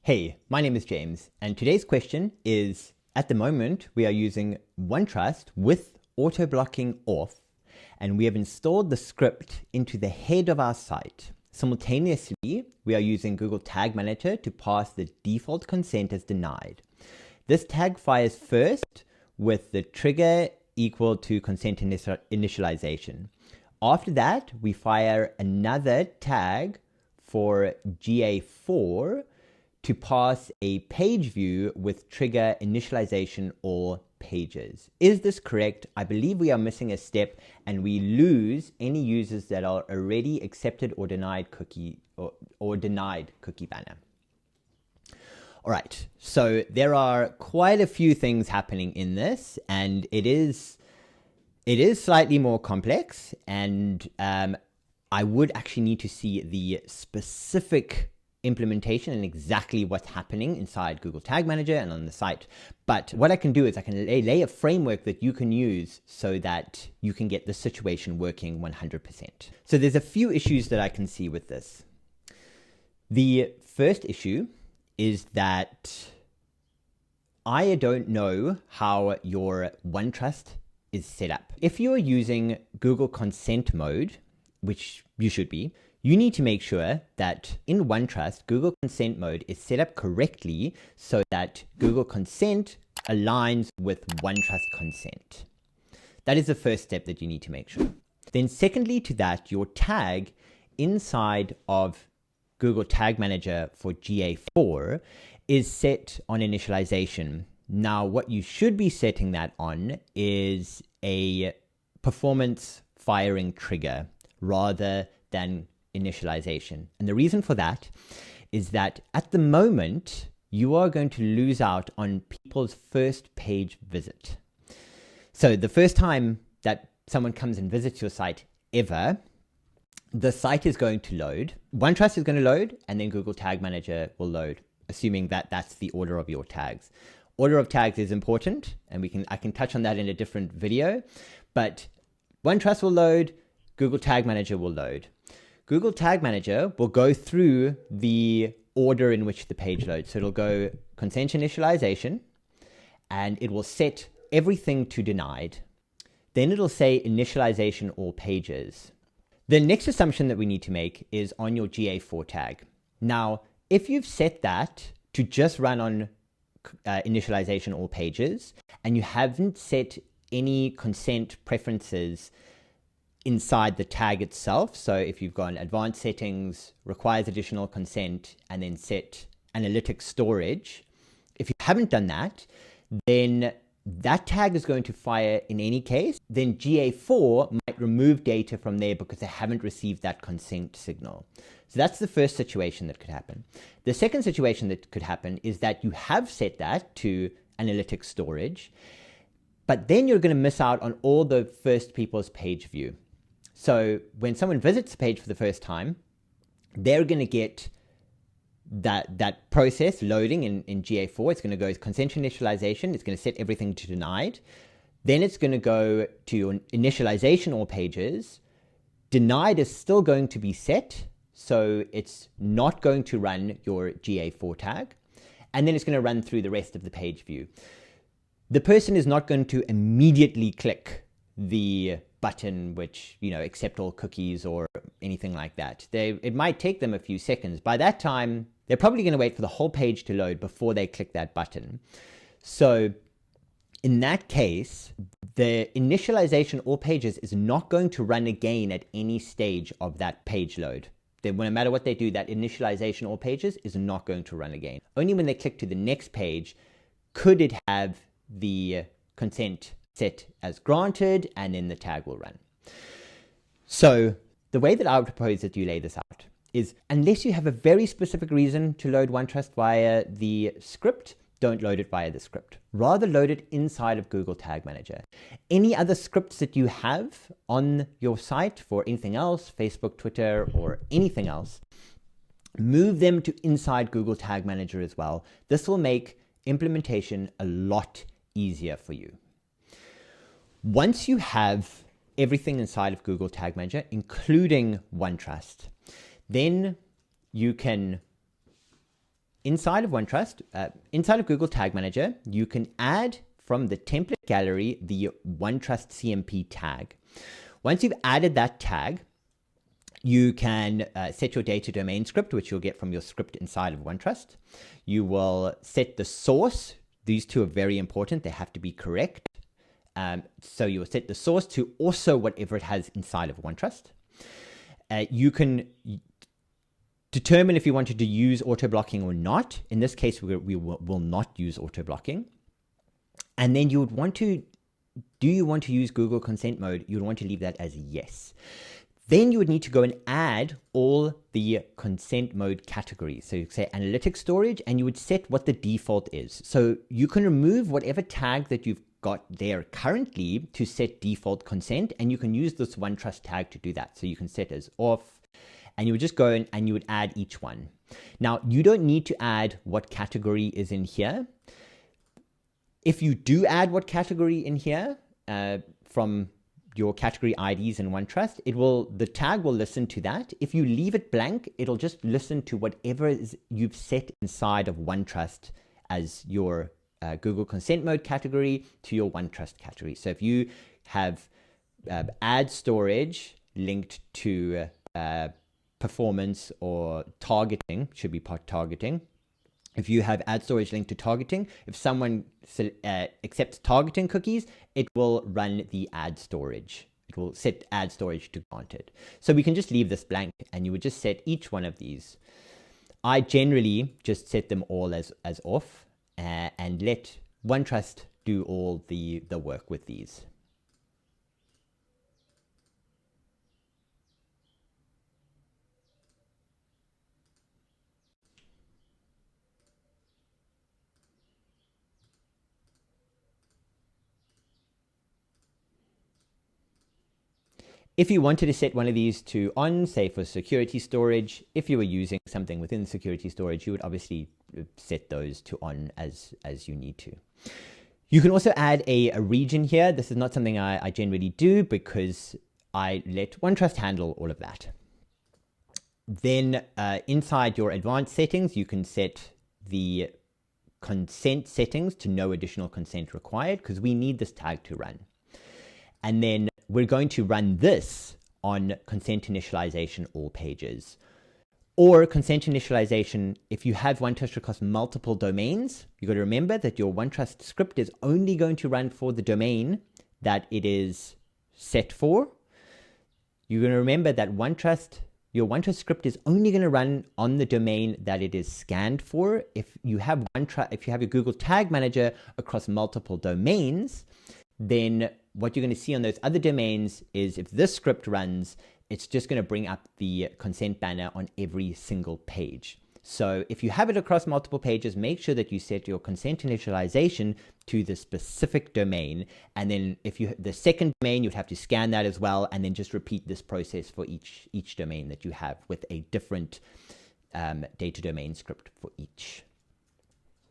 Hey, my name is James, and today's question is, at the moment, we are using OneTrust with auto-blocking off, and we have installed the script into the head of our site. Simultaneously, we are using Google Tag Manager to pass the default consent as denied. This tag fires first with the trigger equal to consent initialization. After that, we fire another tag for GA4 to pass a page view with trigger initialization all pages. Is this correct? I believe we are missing a step and we lose any users that are already accepted or denied cookie or denied cookie banner. All right, so there are quite a few things happening in this, and it is slightly more complex, and I would actually need to see the specific implementation and exactly what's happening inside Google Tag Manager and on the site. But what I can do is I can lay a framework that you can use so that you can get the situation working 100%. So there's a few issues that I can see with this. The first issue is that I don't know how your OneTrust is set up. If you're using Google Consent mode, which you should be, you need to make sure that in OneTrust, Google Consent mode is set up correctly so that Google Consent aligns with OneTrust consent. That is the first step that you need to make sure. Then secondly to that, your tag inside of Google Tag Manager for GA4 is set on initialization. Now, what you should be setting that on is a performance firing trigger rather than initialization. And the reason for that is that at the moment, you are going to lose out on people's first page visit. So the first time that someone comes and visits your site ever, the site is going to load. OneTrust is going to load, and then Google Tag Manager will load, assuming that that's the order of your tags. Order of tags is important, and I can touch on that in a different video, but OneTrust will load, Google Tag Manager will load. Google Tag Manager will go through the order in which the page loads. So it'll go consent initialization, and it will set everything to denied. Then it'll say initialization all pages. The next assumption that we need to make is on your GA4 tag. Now, if you've set that to just run on initialization all pages, and you haven't set any consent preferences inside the tag itself, so if you've gone advanced settings, requires additional consent, and then set analytics storage, if you haven't done that, then that tag is going to fire in any case. Then GA4 might remove data from there because they haven't received that consent signal. So that's the first situation that could happen. The second situation that could happen is that you have set that to analytics storage, but then you're going to miss out on all the first people's page view. So when someone visits the page for the first time, they're going to get that process loading in GA4. It's going to go consent initialization. It's going to set everything to denied. Then it's going to go to initialization all pages. Denied is still going to be set, so it's not going to run your GA4 tag. And then it's going to run through the rest of the page view. The person is not going to immediately click the button which, accept all cookies or anything like that. It might take them a few seconds. By that time, they're probably going to wait for the whole page to load before they click that button. So in that case, the initialization all pages is not going to run again at any stage of that page load. No matter what they do, that initialization all pages is not going to run again. Only when they click to the next page could it have the consent set as granted, and then the tag will run. So the way that I would propose that you lay this out is, unless you have a very specific reason to load OneTrust via the script, don't load it via the script. Rather load it inside of Google Tag Manager. Any other scripts that you have on your site for anything else, Facebook, Twitter, or anything else, move them to inside Google Tag Manager as well. This will make implementation a lot easier for you. Once you have everything inside of Google Tag Manager, including OneTrust, then you can inside of OneTrust, inside of Google Tag Manager, you can add from the template gallery the OneTrust CMP tag. Once you've added that tag, you can set your data domain script, which you'll get from your script inside of OneTrust. You will set the source. These two are very important. They have to be correct. So you will set the source to also whatever it has inside of OneTrust. You can determine if you wanted to use auto blocking or not. In this case, we will not use auto blocking. And then you would want to, do you want to use Google Consent Mode? You would want to leave that as yes. Then you would need to go and add all the consent mode categories. So you say analytics storage, and you would set what the default is. So you can remove whatever tag that you've got there currently to set default consent, and you can use this OneTrust tag to do that. So you can set as off, and you would just go in and you would add each one. Now, you don't need to add what category is in here. If you do add what category in here from your category IDs in OneTrust, the tag will listen to that. If you leave it blank, it'll just listen to whatever you've set inside of OneTrust as your Google Consent Mode category to your OneTrust category. So if you have ad storage linked to performance or targeting, should be targeting. If you have ad storage linked to targeting, if someone accepts targeting cookies, it will run the ad storage. It will set ad storage to granted. So we can just leave this blank, and you would just set each one of these. I generally just set them all as off and let OneTrust do all the work with these. If you wanted to set one of these to on, say for security storage, if you were using something within security storage, you would obviously set those to on as you need to. You can also add a region here. This is not something I generally do because I let OneTrust handle all of that. Then inside your advanced settings, you can set the consent settings to no additional consent required because we need this tag to run. And then we're going to run this on consent initialization all pages. Or consent initialization, if you have OneTrust across multiple domains, you've got to remember that your OneTrust script is only going to run for the domain that it is set for. You're going to remember that your OneTrust script is only going to run on the domain that it is scanned for. If you have your Google Tag Manager across multiple domains, then what you're going to see on those other domains is if this script runs, it's just going to bring up the consent banner on every single page. So if you have it across multiple pages, make sure that you set your consent initialization to the specific domain. And then if you the second domain, you'd have to scan that as well, and then just repeat this process for each domain that you have with a different data domain script for each.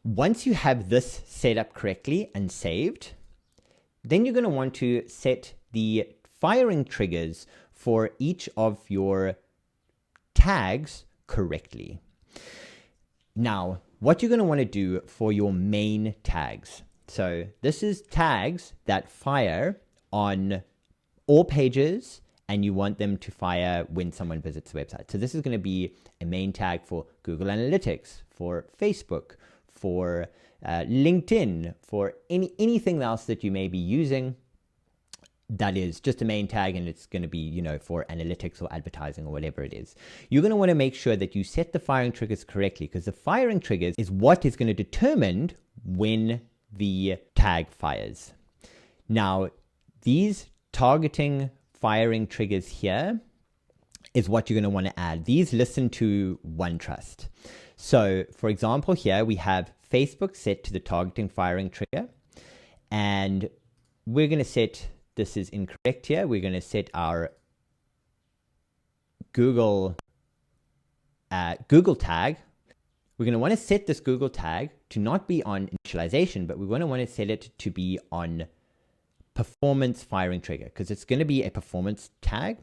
Once you have this set up correctly and saved, then you're going to want to set the firing triggers for each of your tags correctly. Now, what you're going to want to do for your main tags. So this is tags that fire on all pages, and you want them to fire when someone visits the website. So this is going to be a main tag for Google Analytics, for Facebook, for LinkedIn, for anything else that you may be using that is just a main tag, and it's going to be, for analytics or advertising or whatever it is. You're going to want to make sure that you set the firing triggers correctly, because the firing triggers is what is going to determine when the tag fires. Now, these targeting firing triggers here is what you're going to want to add. These listen to OneTrust. So, for example, here we have Facebook set to the targeting firing trigger, and we're going to set, this is incorrect here, we're going to set our Google tag. We're going to want to set this Google tag to not be on initialization, but we're going to want to set it to be on performance firing trigger, because it's going to be a performance tag.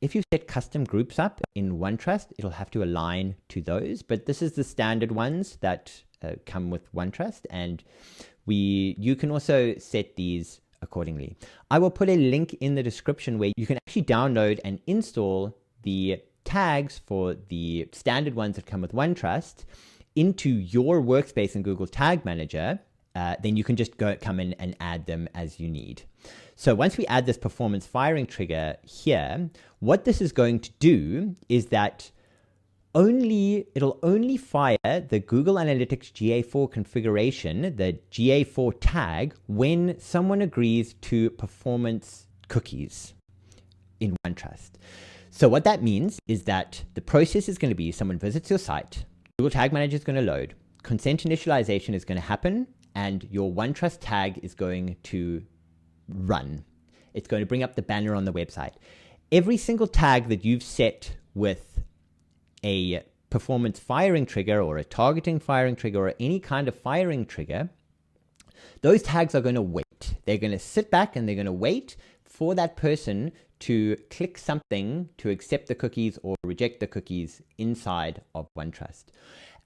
If you set custom groups up in OneTrust, it'll have to align to those, but this is the standard ones that come with OneTrust, and you can also set these accordingly. I will put a link in the description where you can actually download and install the tags for the standard ones that come with OneTrust into your workspace in Google Tag Manager. Then you can just come in and add them as you need. So once we add this performance firing trigger here, what this is going to do is that it'll only fire the Google Analytics GA4 configuration, the GA4 tag, when someone agrees to performance cookies in OneTrust. So what that means is that the process is going to be someone visits your site, Google Tag Manager is going to load, consent initialization is going to happen, and your OneTrust tag is going to run. It's going to bring up the banner on the website. Every single tag that you've set with a performance firing trigger or a targeting firing trigger or any kind of firing trigger, those tags are going to wait. They're going to sit back and they're going to wait for that person to click something to accept the cookies or reject the cookies inside of OneTrust.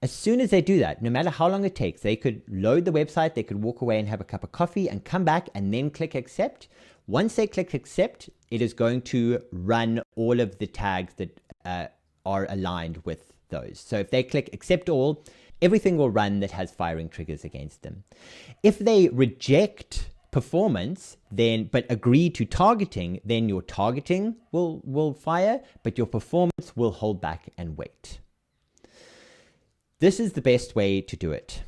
As soon as they do that, no matter how long it takes, they could load the website, they could walk away and have a cup of coffee and come back and then click accept. Once they click accept, it is going to run all of the tags that are aligned with those. So if they click accept all, everything will run that has firing triggers against them. If they reject performance, but agree to targeting, then your targeting will fire, but your performance will hold back and wait. This is the best way to do it.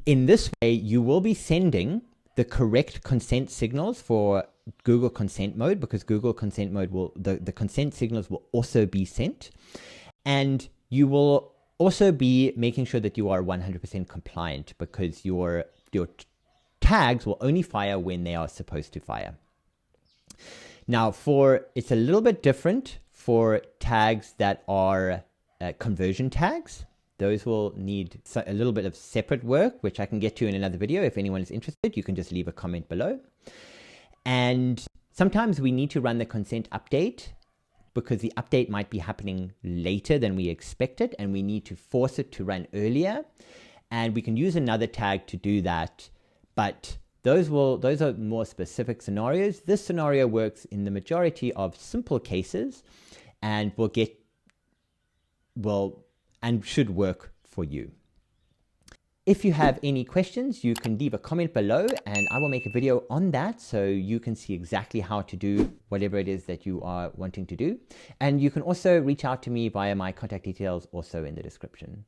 In this way, you will be sending the correct consent signals for Google Consent Mode, because Google Consent Mode the consent signals will also be sent. And you will also be making sure that you are 100% compliant, because your tags will only fire when they are supposed to fire. Now, it's a little bit different for tags that are conversion tags. Those will need a little bit of separate work, which I can get to in another video. If anyone is interested, you can just leave a comment below. And sometimes we need to run the consent update because the update might be happening later than we expected, and we need to force it to run earlier. And we can use another tag to do that, but those are more specific scenarios. This scenario works in the majority of simple cases and should work for you. If you have any questions, you can leave a comment below and I will make a video on that so you can see exactly how to do whatever it is that you are wanting to do. And you can also reach out to me via my contact details also in the description.